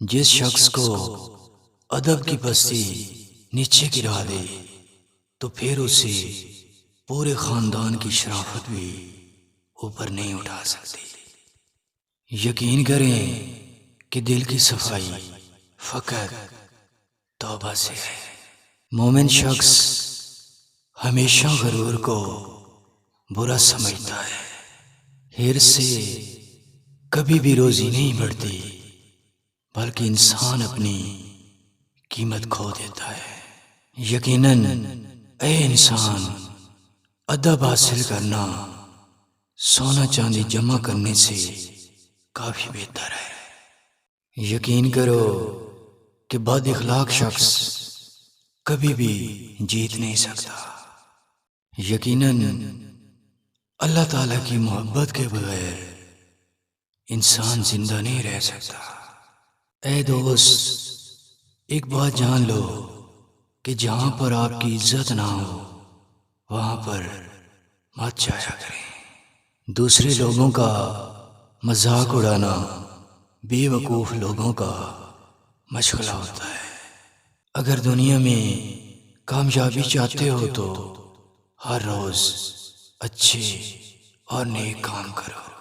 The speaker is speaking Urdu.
جس شخص کو ادب کی پستی نیچے گرا دے تو پھر اسے پورے خاندان کی شرافت بھی اوپر نہیں اٹھا سکتی۔ یقین کریں کہ دل کی صفائی فقط توبہ سے ہے۔ مومن شخص ہمیشہ غرور کو برا سمجھتا ہے۔ حرص سے کبھی بھی روزی نہیں بڑھتی، بلکہ انسان اپنی قیمت کھو دیتا ہے۔ یقیناً اے انسان، ادب حاصل کرنا سونا چاندی جمع کرنے سے کافی بہتر ہے۔ یقین کرو کہ بد اخلاق شخص کبھی بھی جیت نہیں سکتا۔ یقیناً اللہ تعالیٰ کی محبت کے بغیر انسان زندہ نہیں رہ سکتا۔ اے دوست، ایک بات جان لو کہ جہاں پر آپ کی عزت نہ ہو وہاں پر مت جایا کریں۔ دوسرے لوگوں کا مذاق اڑانا بے وقوف لوگوں کا مشغلہ ہوتا ہے۔ اگر دنیا میں کامیابی چاہتے ہو تو ہر روز اچھے اور نیک کام کرو۔